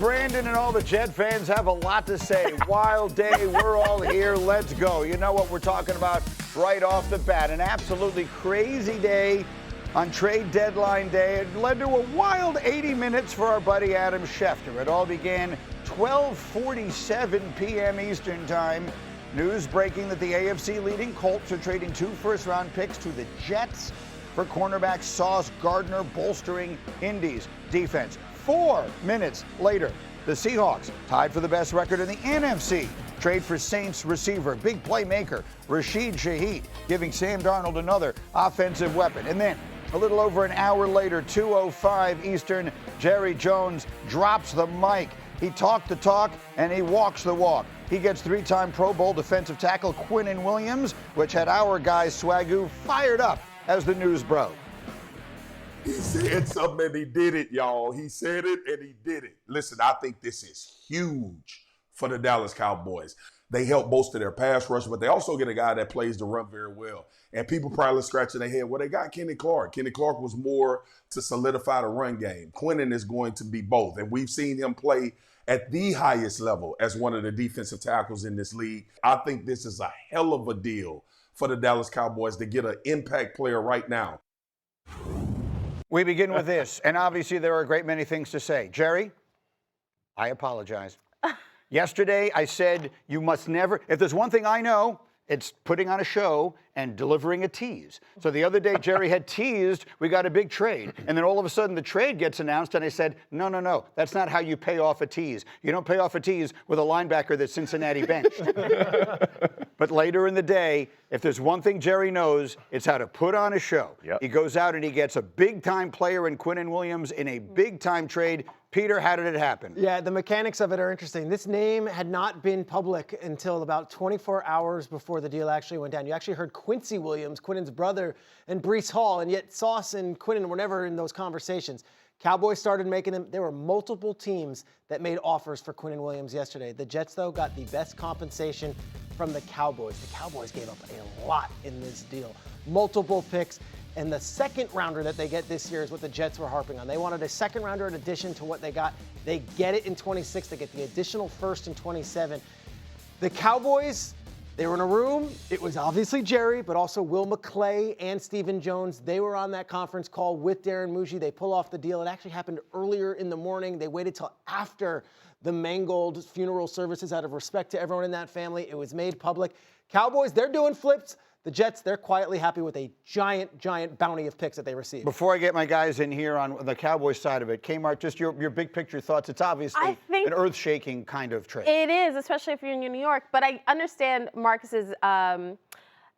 Brandon and all the Jet fans have a lot to say. Wild day, we're all here, let's go. You know what we're talking about right off the bat. An absolutely crazy day on trade deadline day. It led to a wild 80 minutes for our buddy Adam Schefter. It all began 12:47 p.m. Eastern Time. News breaking that the AFC leading Colts are trading 2 first-round picks to the Jets for cornerback Sauce Gardner, bolstering Indy's defense. 4 minutes later, the Seahawks, tied for the best record in the NFC, trade for Saints receiver, big playmaker Rashid Shaheed, giving Sam Darnold another offensive weapon. And then, a little over an hour later, 2:05 Eastern, Jerry Jones drops the mic. He talked the talk and he walks the walk. He gets 3-time Pro Bowl defensive tackle Quinnen Williams, which had our guy Swagu fired up as the news broke. He said something and he did it, y'all. He said it and he did it. Listen, I think this is huge for the Dallas Cowboys. They help bolster their pass rush, but they also get a guy that plays the run very well. And people probably scratching their head, well, they got Kenny Clark. Kenny Clark was more to solidify the run game. Quinnen is going to be both. And we've seen him play at the highest level as one of the defensive tackles in this league. I think this is a hell of a deal for the Dallas Cowboys to get an impact player right now. We begin with this, and obviously there are a great many things to say. Jerry, I apologize. Yesterday I said you must never, if there's one thing I know, it's putting on a show and delivering a tease. So the other day, Jerry had teased, we got a big trade. And then all of a sudden the trade gets announced and I said, no, that's not how you pay off a tease. You don't pay off a tease with a linebacker that Cincinnati benched. But later in the day, if there's one thing Jerry knows, it's how to put on a show. Yep. He goes out and he gets a big-time player in Quinnen Williams in a big-time trade. Peter, how did it happen? Yeah, the mechanics of it are interesting. This name had not been public until about 24 hours before the deal actually went down. You actually heard Quincy Williams, Quinnen's brother, and Breece Hall, and yet Sauce and Quinnen were never in those conversations. Cowboys started making them. There were multiple teams that made offers for Quinnen Williams yesterday. The Jets, though, got the best compensation from the Cowboys. The Cowboys gave up a lot in this deal. Multiple picks. And the second rounder that they get this year is what the Jets were harping on. They wanted a second rounder in addition to what they got. They get it in 26. They get the additional first in 27. The Cowboys, they were in a room. It was obviously Jerry, but also Will McClay and Stephen Jones. They were on that conference call with Darren Muji. They pull off the deal. It actually happened earlier in the morning. They waited till after the Mangold funeral services out of respect to everyone in that family. It was made public. Cowboys, they're doing flips. The Jets, they're quietly happy with a giant bounty of picks that they received. Before I get my guys in here on the Cowboys side of it, Kmart, just your big picture thoughts. It's obviously an earth-shaking kind of trade. It is, especially if you're in New York. But I understand Marcus's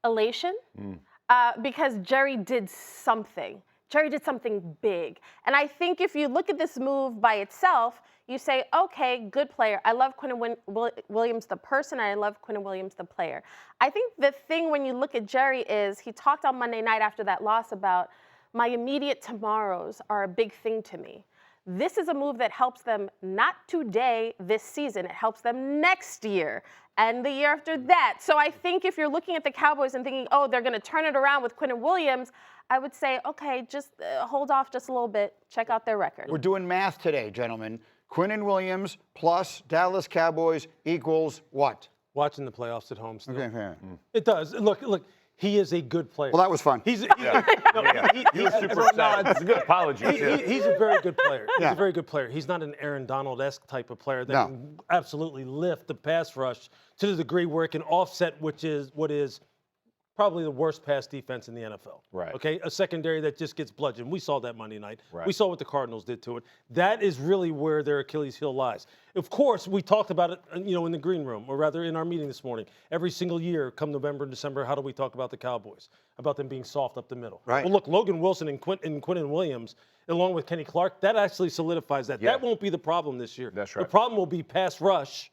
elation because Jerry did something. Jerry did something big. And I think if you look at this move by itself, you say, okay, good player. I love Quinnen Williams, the person, and I love Quinnen Williams, the player. I think the thing when you look at Jerry is he talked on Monday night after that loss about my immediate tomorrows are a big thing to me. This is a move that helps them not today, this season. It helps them next year and the year after that. So I think if you're looking at the Cowboys and thinking, oh, they're going to turn it around with Quinnen Williams, I would say, okay, just hold off just a little bit. Check out their record. We're doing math today, gentlemen. Quinnen Williams plus Dallas Cowboys equals what? Watching the playoffs at home still. Okay, fair. It does. Look, he is a good player. Well, that was fun. He's He was super excited. It's a good apology. He's a very good player. He's a very good player. He's not an Aaron Donald-esque type of player that can absolutely lift the pass rush to the degree where it can offset what is probably the worst pass defense in the NFL. Right. Okay, a secondary that just gets bludgeoned. We saw that Monday night. Right. We saw what the Cardinals did to it. That is really where their Achilles heel lies. Of course, we talked about it, in the green room, or rather in our meeting this morning. Every single year, come November and December, how do we talk about the Cowboys? About them being soft up the middle. Right. Well, look, Logan Wilson and Quinnen Williams, along with Kenny Clark, that actually solidifies that. Yeah. That won't be the problem this year. That's right. The problem will be pass rush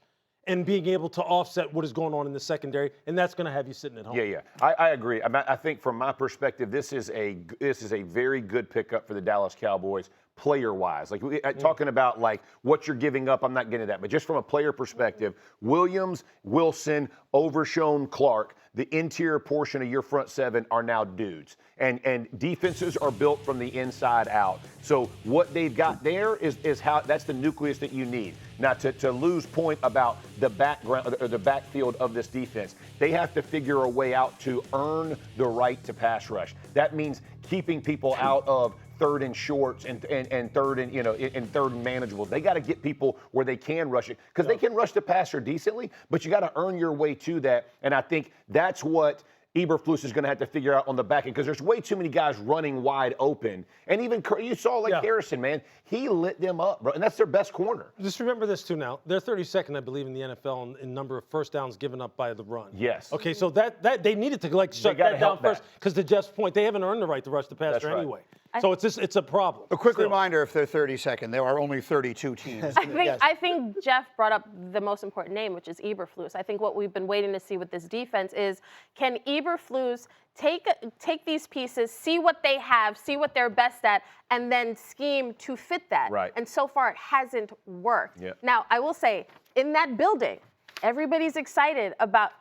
and being able to offset what is going on in the secondary, and that's going to have you sitting at home. Yeah. I agree. I think from my perspective, this is a very good pickup for the Dallas Cowboys, player-wise. Like talking about like what you're giving up, I'm not getting to that, but just from a player perspective, Williams, Wilson, Overshown, Clark, the interior portion of your front seven are now dudes. And defenses are built from the inside out. So what they've got there is how that's the nucleus that you need. Now to lose point about the background or the backfield of this defense, they have to figure a way out to earn the right to pass rush. That means keeping people out of third and shorts and third and third and manageable. They got to get people where they can rush it because they can rush the passer decently, but you got to earn your way to that. And I think that's what Eberflus is going to have to figure out on the back end because there's way too many guys running wide open. And even you saw Harrison, man, he lit them up, bro, and that's their best corner. Just remember this too now. They're 32nd, I believe, in the NFL in number of first downs given up by the run. Yes. Okay, so that they needed to shut that down first because to Jeff's point, they haven't earned the right to rush the passer anyway. So it's a problem. A quick reminder, if they're 32nd, there are only 32 teams. I think Jeff brought up the most important name, which is Eberflus. I think what we've been waiting to see with this defense is, can Eberflus take these pieces, see what they have, see what they're best at, and then scheme to fit that. Right. And so far, it hasn't worked. Yep. Now, I will say, in that building, everybody's excited about,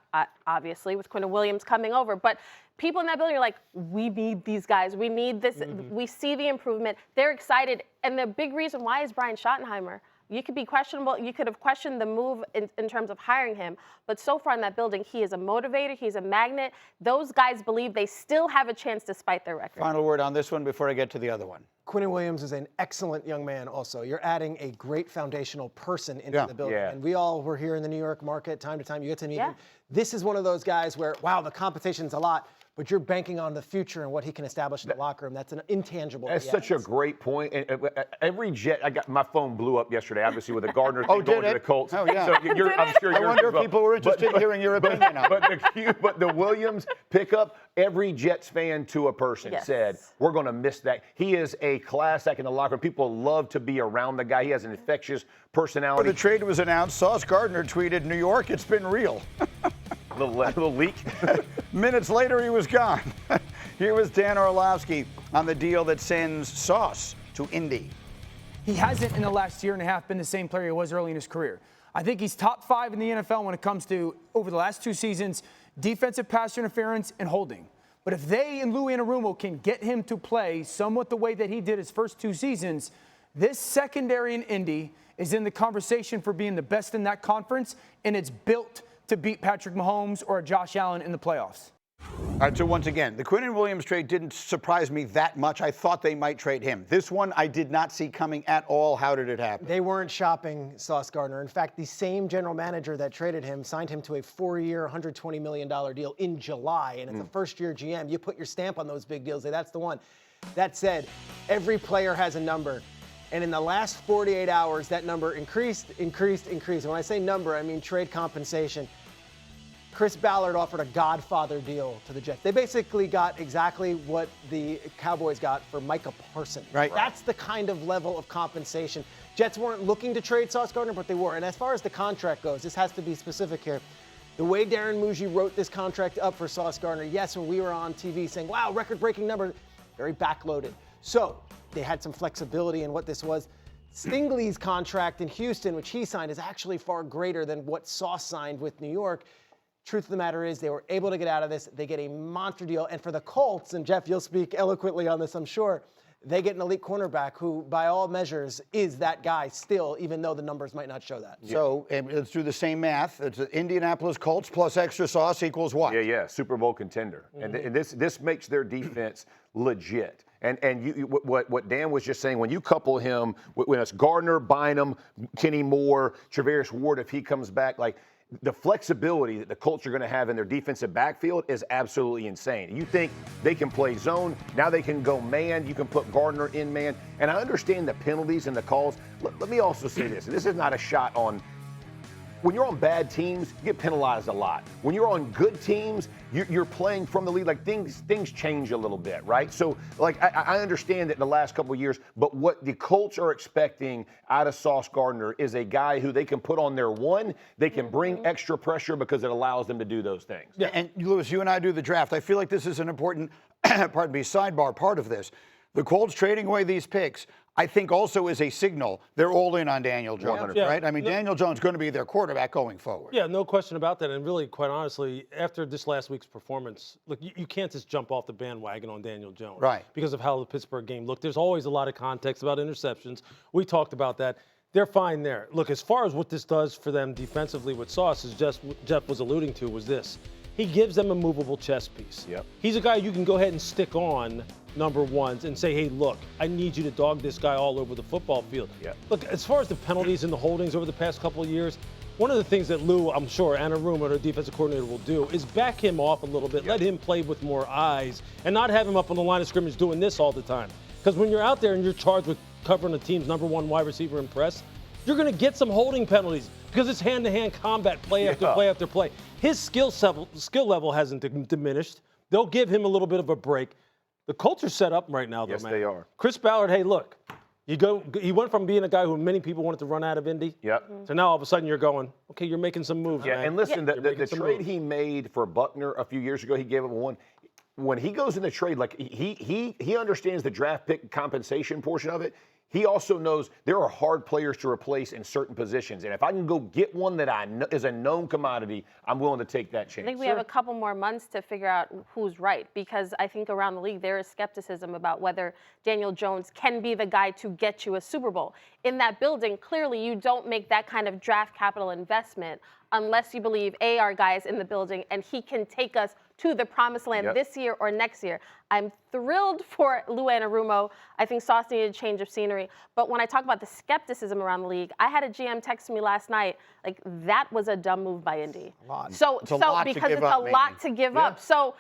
obviously, with Quinnen Williams coming over, but people in that building are like, we need these guys. We need this. Mm-hmm. We see the improvement. They're excited. And the big reason why is Brian Schottenheimer. You could be questionable. You could have questioned the move in terms of hiring him. But so far in that building, he is a motivator. He's a magnet. Those guys believe they still have a chance despite their record. Final word on this one before I get to the other one. Quinnen Williams is an excellent young man also. You're adding a great foundational person into the building. Yeah. And we all were here in the New York market time to time. You get to meet him. This is one of those guys where, wow, the competition's a lot, but you're banking on the future and what he can establish in the locker room. That's an intangible. That's such a great point. And every Jet, my phone blew up yesterday, obviously, with the Gardner thing going to the Colts. Oh, yeah. So I'm sure I wonder if people were interested in hearing your opinion on it. But the Williams pickup, every Jets fan to a person said, we're going to miss that. He is a class act in the locker room. People love to be around the guy. He has an infectious personality. When the trade was announced, Sauce Gardner tweeted, New York, it's been real. little leak. Minutes later, he was gone. Here was Dan Orlovsky on the deal that sends Sauce to Indy. He hasn't in the last year and a half been the same player he was early in his career. I think he's top 5 in the NFL when it comes to, over the last 2 seasons, defensive pass interference and holding. But if they and Lou Anarumo can get him to play somewhat the way that he did his first 2 seasons, this secondary in Indy is in the conversation for being the best in that conference, and it's built to beat Patrick Mahomes or Josh Allen in the playoffs. All right, so once again, the Quinnen Williams trade didn't surprise me that much. I thought they might trade him. This one I did not see coming at all. How did it happen? They weren't shopping Sauce Gardner. In fact, the same general manager that traded him signed him to a 4-year, $120 million deal in July. And it's a first-year GM. You put your stamp on those big deals. That's the one. That said, every player has a number. And in the last 48 hours, that number increased. And when I say number, I mean trade compensation. Chris Ballard offered a Godfather deal to the Jets. They basically got exactly what the Cowboys got for Micah Parsons. Right. That's the kind of level of compensation. Jets weren't looking to trade Sauce Gardner, but they were. And as far as the contract goes, this has to be specific here. The way Darren Muji wrote this contract up for Sauce Gardner, yes, when we were on TV saying, wow, record-breaking number, very backloaded. So they had some flexibility in what this was. Stingley's contract in Houston, which he signed, is actually far greater than what Sauce signed with New York. Truth of the matter is they were able to get out of this. They get a monster deal. And for the Colts, and Jeff, you'll speak eloquently on this, I'm sure, they get an elite cornerback who, by all measures, is that guy still, even though the numbers might not show that. So let's do the same math. It's Indianapolis Colts plus extra sauce equals what? Yeah, Super Bowl contender. And this makes their defense legit. And what Dan was just saying, when you couple him, when it's Gardner, Bynum, Kenny Moore, Travaris Ward, if he comes back, like, the flexibility that the Colts are going to have in their defensive backfield is absolutely insane. You think they can play zone, now they can go man, you can put Gardner in man. And I understand the penalties and the calls. Let me also say this, and this is not a shot on when you're on bad teams, you get penalized a lot. When you're on good teams, you're playing from the lead. Like things change a little bit, right? So, like I understand that in the last couple of years, but what the Colts are expecting out of Sauce Gardner is a guy who they can put on their one. They can bring extra pressure because it allows them to do those things. Yeah, and Lewis, you and I do the draft. I feel like this is an important, pardon me, sidebar part of this. The Colts trading away these picks, I think also is a signal they're all in on Daniel Jones, right? I mean, Daniel Jones is going to be their quarterback going forward. Yeah, no question about that. And really, quite honestly, after this last week's performance, look, you can't just jump off the bandwagon on Daniel Jones. Right. Because of how the Pittsburgh game looked. There's always a lot of context about interceptions. We talked about that. They're fine there. Look, as far as what this does for them defensively with Sauce, as Jeff was alluding to, was this. He gives them a movable chess piece. Yep. He's a guy you can go ahead and stick on number ones and say, hey, look, I need you to dog this guy all over the football field. Yep. Look, as far as the penalties and the holdings over the past couple of years, one of the things that Lou, I'm sure, and Aruma, the defensive coordinator, will do is back him off a little bit, let him play with more eyes, and not have him up on the line of scrimmage doing this all the time. Because when you're out there and you're charged with covering the team's number one wide receiver in press, you're going to get some holding penalties because it's hand-to-hand combat, play after play after play. His skill level hasn't diminished. They'll give him a little bit of a break. The Colts are set up right now, though, Yes, man. they are. Chris Ballard, hey, look, he went from being a guy who many people wanted to run out of Indy. Yep. So now all of a sudden you're going, okay, you're making some moves, Yeah, man. and listen, You're the making some trade moves. he made for Buckner a few years ago, he gave him one. When he goes in the trade, like he understands the draft pick compensation portion of it. He also knows there are hard players to replace in certain positions. And if I can go get one that I know is a known commodity, I'm willing to take that chance. I think we have a couple more months to figure out who's right, because I think around the league there is skepticism about whether Daniel Jones can be the guy to get you a Super Bowl. In that building, clearly you don't make that kind of draft capital investment unless you believe, A, our guy is in the building and he can take us to the promised land this year or next year. I'm thrilled for Lou Anarumo. I think Sauce needed a change of scenery. But when I talk about the skepticism around the league, I had a GM text me last night, like, that was a dumb move by Indy. So because it's a lot to give up. So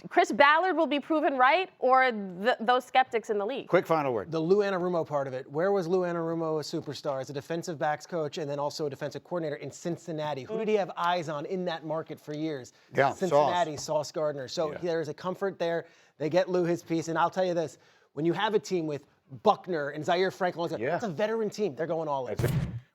Chris Ballard will be proven right, or those skeptics in the league. Quick final word. The Lou Anarumo part of it. Where was Lou Anarumo a superstar as a defensive backs coach and then also a defensive coordinator in Cincinnati? Who did he have eyes on in that market for years? Yeah, Cincinnati, Sauce Gardner. So there's a comfort there. They get Lou his piece. And I'll tell you this, when you have a team with Buckner and Zaire Franklin, that's a veteran team. They're going all in.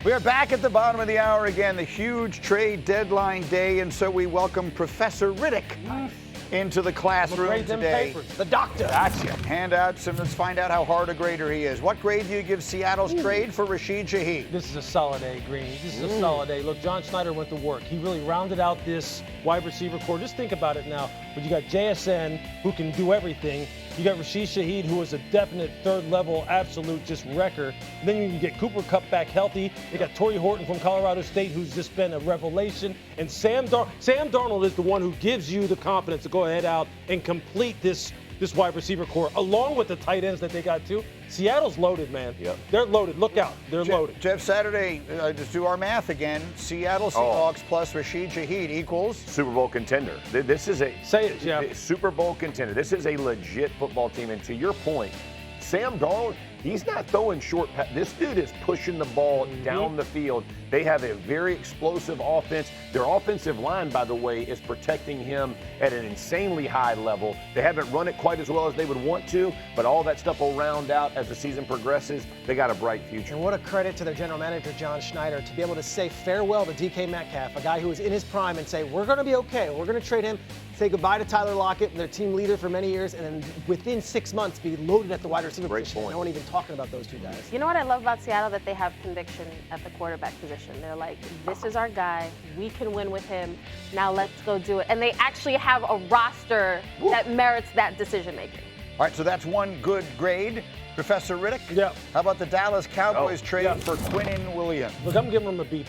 We are back at the bottom of the hour again, the huge trade deadline day, and so we welcome Professor Riddick into the classroom today. The doctor. Gotcha. Handouts, and let's find out how hard a grader he is. What grade do you give Seattle's trade for Rashid Shaheed? This is a solid A, Green. This is a solid A. Look, John Schneider went to work. He really rounded out this wide receiver core. Just think about it now. But you got JSN, who can do everything. You got Rashid Shaheed, who is a definite third-level absolute just wrecker. Then you get Cooper Kupp back healthy. You got Torrey Horton from Colorado State, who's just been a revelation. And Sam Darnold is the one who gives you the confidence to go ahead out and complete this wide receiver core, along with the tight ends that they got too. Seattle's loaded, man. Yep. They're loaded. Look out. They're loaded. Jeff Saturday, just do our math again. Seattle Seahawks plus Rashid Shaheed equals Super Bowl contender. This is a Super Bowl contender. This is a legit football team. And to your point, Sam Darnold, he's not throwing short passes. This dude is pushing the ball down the field. They have a very explosive offense. Their offensive line, by the way, is protecting him at an insanely high level. They haven't run it quite as well as they would want to, but all that stuff will round out as the season progresses. They got a bright future. And what a credit to their general manager, John Schneider, to be able to say farewell to DK Metcalf, a guy who was in his prime, and say, we're going to be okay. We're going to trade him, say goodbye to Tyler Lockett, their team leader for many years, and then within 6 months be loaded at the wide receiver position. No one even talking about those two guys. You know what I love about Seattle? That they have conviction at the quarterback position. They're like, this is our guy. We can win with him. Now let's go do it. And they actually have a roster that merits that decision making. All right, so that's one good grade. Professor Riddick? Yeah. How about the Dallas Cowboys trade for Quinnen Williams? Look, I'm giving them a B+.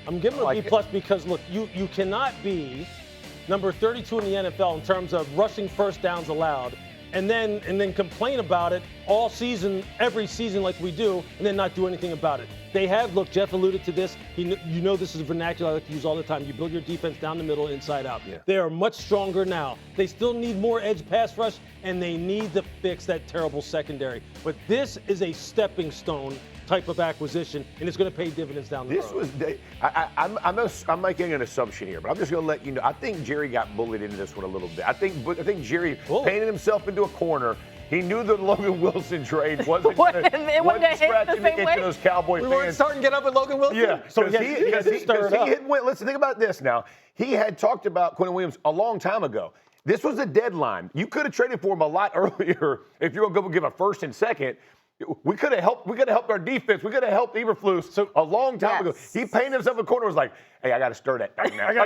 I'm giving them a B+ because, look, you cannot be number 32 in the NFL in terms of rushing first downs allowed and then complain about it all season, every season like we do, and then not do anything about it. They have, look, Jeff alluded to this. You know this is a vernacular I like to use all the time. You build your defense down the middle, inside out. Yeah. They are much stronger now. They still need more edge pass rush, and they need to fix that terrible secondary. But this is a stepping stone type of acquisition, and it's going to pay dividends down the road. I'm making an assumption here, but I'm just going to let you know. I think Jerry got bullied into this one a little bit. I think Jerry painted himself into a corner. He knew the Logan Wilson trade wasn't scratching the itch of those Cowboy fans. We weren't starting to get up with Logan Wilson? Yeah, So because listen, think about this now. He had talked about Quinnen Williams a long time ago. This was a deadline. You could have traded for him a lot earlier if you were going to give a first and second. We could have helped. We could have helped our defense. We could have helped Eberflus a long time ago. He painted himself in the corner. Was like, "Hey, I got to stir that thing now. I got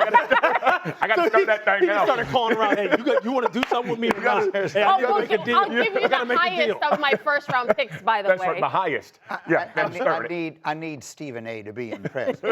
to stir that thing now." He started calling around. Hey, you want to do something with me? Hey, I'll give you the highest of my first-round picks, by the way. That's right, the highest. I need Stephen A. to be impressed.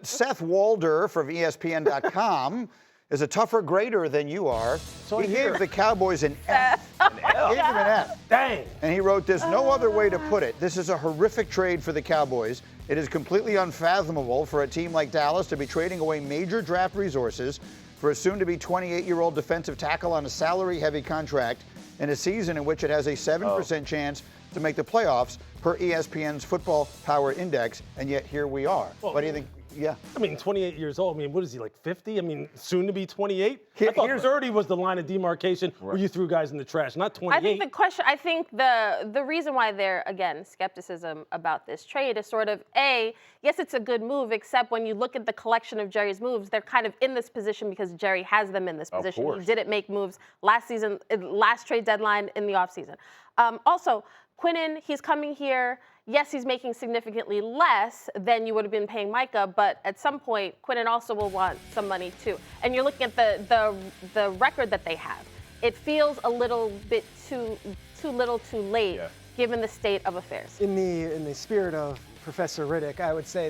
Seth Walder from ESPN.com is a tougher grader than you are. So he gave the Cowboys an F. He gave him an F. Dang. And he wrote, "There's no other way to put it. This is a horrific trade for the Cowboys. It is completely unfathomable for a team like Dallas to be trading away major draft resources for a soon-to-be 28-year-old defensive tackle on a salary-heavy contract in a season in which it has a 7% chance to make the playoffs per ESPN's Football Power Index, and yet here we are." What do you think? Yeah. I mean, 28 years old. I mean, what is he, like 50? I mean, soon to be 28? I thought 30 was the line of demarcation where you threw guys in the trash, not 28. I think the reason why there, again, skepticism about this trade is sort of, yes, it's a good move, except when you look at the collection of Jerry's moves, they're kind of in this position because Jerry has them in this position. He didn't make moves last season, last trade deadline in the offseason. Also, Quinnen, he's coming here. Yes, he's making significantly less than you would have been paying Micah, but at some point, Quinnen also will want some money too. And you're looking at the record that they have. It feels a little bit too little, too late, given the state of affairs. In the spirit of Professor Riddick, I would say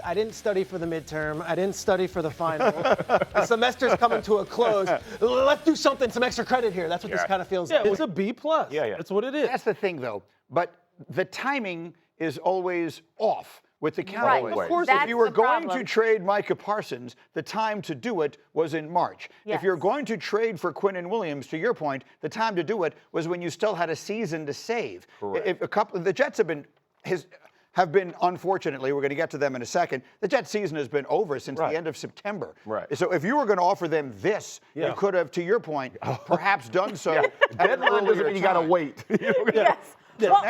I didn't study for the midterm. I didn't study for the final. The semester's coming to a close. Let's do something, some extra credit here. That's what this kind of feels like. Yeah, it's a B+. Yeah. That's what it is. That's the thing, though. But the timing is always off with the Cowboys. Right. Of course, if you were going to trade Micah Parsons, the time to do it was in March. Yes. If you're going to trade for Quinnen Williams, to your point, the time to do it was when you still had a season to save. Correct. The Jets have been, unfortunately, we're going to get to them in a second, the Jets season has been over since the end of September. Right. So if you were going to offer them this, you could have, to your point, perhaps done so. Deadline doesn't mean you got to wait. Yes. Well,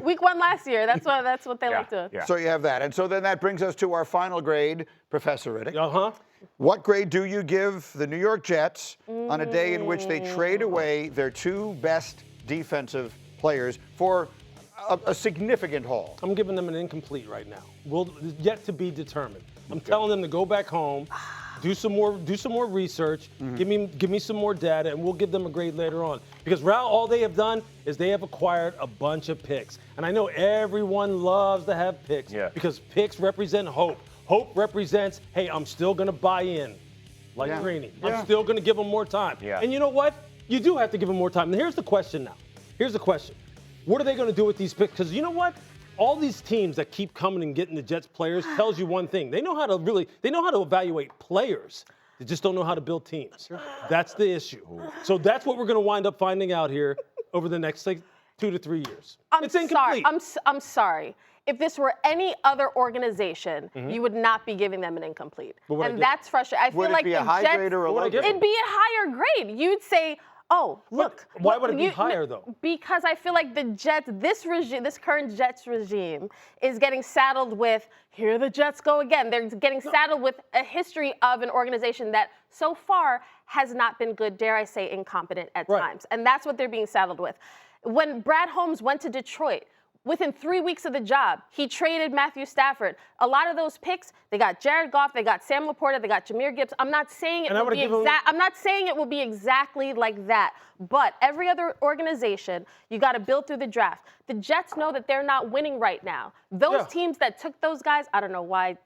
week one last year. That's what they like to. Yeah. So you have that. And so then that brings us to our final grade, Professor Riddick. Uh-huh. What grade do you give the New York Jets on a day in which they trade away their two best defensive players for a significant haul? I'm giving them an incomplete right now. Yet to be determined. I'm telling them to go back home, do some more research, give me some more data, and we'll give them a grade later on. Because all they have done is they have acquired a bunch of picks. And I know everyone loves to have picks because picks represent hope. Hope represents, hey, I'm still going to buy in, like Greeny. I'm still going to give them more time. Yeah. And you know what? You do have to give them more time. And here's the question now. Here's the question. What are they going to do with these picks? Because you know what? All these teams that keep coming and getting the Jets players tells you one thing. They know how to evaluate players. They just don't know how to build teams. That's the issue. So that's what we're going to wind up finding out here over the next 2 to 3 years. It's incomplete. I'm sorry. If this were any other organization, you would not be giving them an incomplete. And that's frustrating. I feel like the Jets, would it be a high grade or a low grade? It'd be a higher grade. You'd say, oh, look. Why would it be higher, though? Because I feel like the Jets, this current Jets regime, is getting saddled with, here the Jets go again. They're getting saddled with a history of an organization that so far has not been good, dare I say, incompetent at times. And that's what they're being saddled with. When Brad Holmes went to Detroit, within 3 weeks of the job, he traded Matthew Stafford. A lot of those picks, they got Jared Goff, they got Sam Laporta, they got Jahmyr Gibbs. I'm not saying it will be exactly like that. But every other organization, you got to build through the draft. The Jets know that they're not winning right now. Those teams that took those guys, I don't know why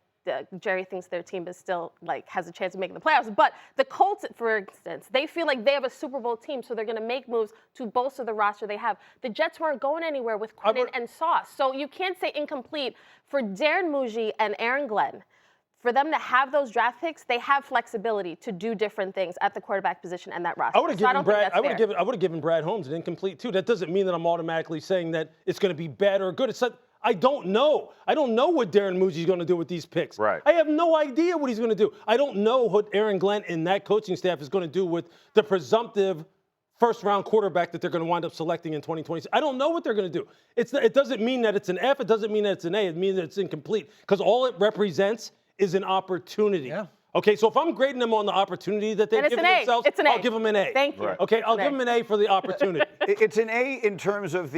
Jerry thinks their team is still has a chance of making the playoffs. But the Colts, for instance, they feel like they have a Super Bowl team, so they're going to make moves to bolster the roster they have. The Jets weren't going anywhere with Quinnen and Sauce. So you can't say incomplete. For Darren Muji and Aaron Glenn, for them to have those draft picks, they have flexibility to do different things at the quarterback position and that roster. I would have given Brad Holmes an incomplete too. That doesn't mean that I'm automatically saying that it's going to be bad or good. I don't know. I don't know what Darren Muji's going to do with these picks. Right. I have no idea what he's going to do. I don't know what Aaron Glenn and that coaching staff is going to do with the presumptive first-round quarterback that they're going to wind up selecting in 2020. I don't know what they're going to do. It doesn't mean that it's an F. It doesn't mean that it's an A. It means that it's incomplete because all it represents is an opportunity. Yeah. Okay, so if I'm grading them on the opportunity that they've given themselves, I'll give them an A. Thank you. Right. Okay, I'll give them an A for the opportunity. It's an A in terms of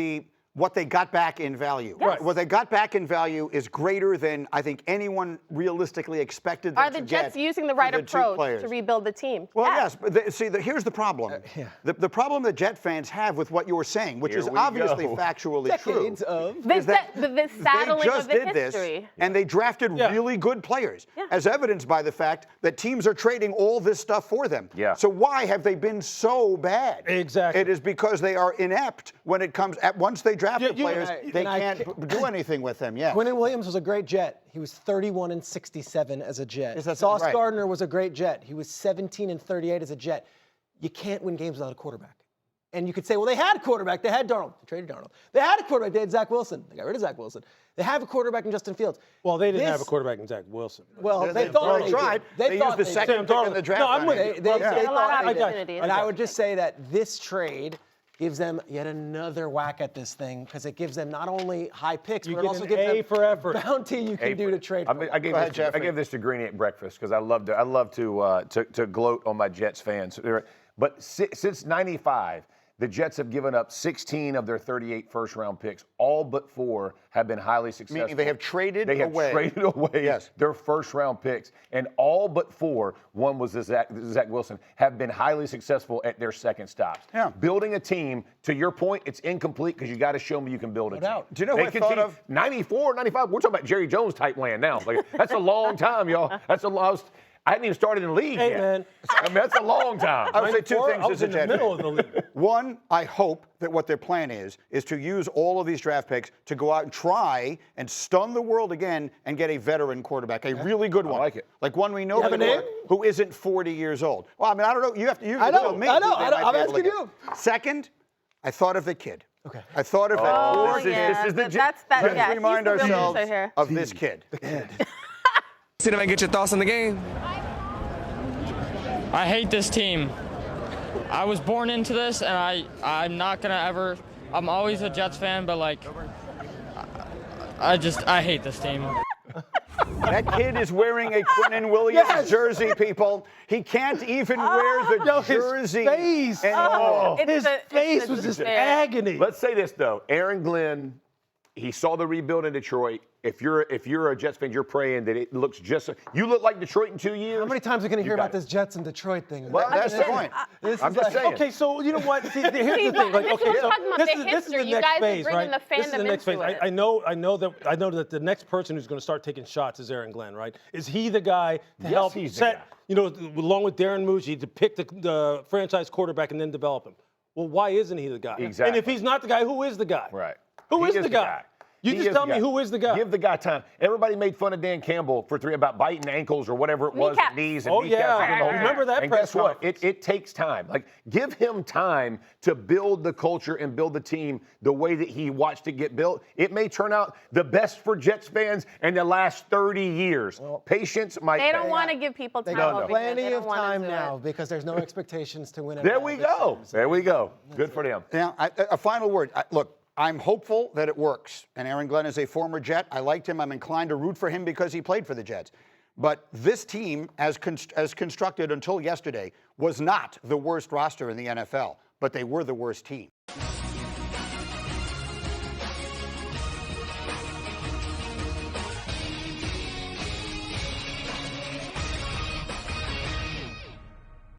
what they got back in value. Yes. What they got back in value is greater than I think anyone realistically expected them Are to the get Jets using the for right two approach players. to rebuild the team? Well, yes, but here's the problem. The problem that Jet fans have with what you're saying, which is Here we obviously go. factually true, Decades of. is that the saddling they just of the did history. this, and they drafted really good players, as evidenced by the fact that teams are trading all this stuff for them. Yeah. So why have they been so bad? Exactly. It is because they are inept when it comes once they draft the players, they and I can't do anything with them. Yeah. Quinnen Williams was a great Jet. He was 31-67 as a Jet. Yes, that's Sauce right. Gardner was a great Jet. He was 17-38 as a Jet. You can't win games without a quarterback. And you could say, well, they had a quarterback. They had Darnold. They traded Darnold. They had a quarterback. They had Zach Wilson. They got rid of Zach Wilson. They have a quarterback in Justin Fields. Well, they didn't have a quarterback in Zach Wilson. Well, they They thought they tried. did. They thought used the they second did. pick in the draft. No, I'm on with him. you. They had a lot of thought they did. opportunities. And I would just say that this trade gives them yet another whack at this thing because it gives them not only high picks, You but it get also an gives A them for effort. bounty you can do to trade. For. I gave ahead, this, Jeffrey. I gave this to Greeny at breakfast because I love to gloat on my Jets fans. But since '95, the Jets have given up 16 of their 38 first-round picks. All but 4 have been highly successful. Meaning they have traded They have away. traded away Yes. their first-round picks, and all but 4, one was Zach Wilson, have been highly successful at their second stops. Yeah. Building a team, to your point, it's incomplete because you got to show me you can build a team. doubt. Do you know who I thought of? 94, 95, we're talking about Jerry Jones type land now. Like, that's a long time, y'all. That's a lot. I hadn't even started in the league Hey, yet. man. I mean, that's a long time. I would say two things I was as a in the Jet middle fan. of the league. One, I hope that what their plan is to use all of these draft picks to go out and try and stun the world again and get a veteran quarterback, a really good one. like it. Like one we know have a before, name? who isn't 40 years old. Well, I mean, I don't know. You have to I know, tell me. I know, who they I know. might I'm be able to asking get. you. Second, I thought of the kid. Okay. I thought of that. Oh, this is- yeah. this is the That's Let's yeah. remind he's the real ourselves producer here. of this kid. See them and get your thoughts on the game. I hate this team. I was born into this, and I'm not gonna ever. I'm always a Jets fan, but like, I hate this team. That kid is wearing a Quinnen Williams jersey, people. He can't even wear the His jersey face. anymore. It's His the- it's face the was just despair. agony. Let's say this, though. Aaron Glenn, he saw the rebuild in Detroit. If you're a Jets fan, you're praying that it looks just. You look like Detroit in 2 years. How many times are we going to hear got about it. this Jets and Detroit thing? Well, that's the point. I'm just saying. Okay, so you know what? See, here's the but thing. Like, this okay, is so talking about this the is history. the You next guys are phase, bringing right? the This is the fandom next phase. into it. I know that the next person who's going to start taking shots is Aaron Glenn, right? Is he the guy to help he's the set, guy. you know, along with Darren Muji to pick the franchise quarterback and then develop him? Well, why isn't he the guy? Exactly. And if he's not the guy, who is the guy? Right. Who He is the guy? You He just is tell the me guy. who is the guy. Give the guy time. Everybody made fun of Dan Campbell about biting ankles or whatever it was, Kneecaps. knees and Oh, kneecaps. yeah. and all that. Remember that And press guess what? conference. It takes time. Like, give him time to build the culture and build the team the way that he watched it get built. It may turn out the best for Jets fans in the last 30 years. Patience might They don't pay. want to give people time. They got over plenty here. They of don't wanna time do now it. because there's no expectations to win. There we go. There we go. Good for them. Now, a final word. Look, I'm hopeful that it works. And Aaron Glenn is a former Jet. I liked him. I'm inclined to root for him because he played for the Jets. But this team, as constructed until yesterday, was not the worst roster in the NFL, but they were the worst team.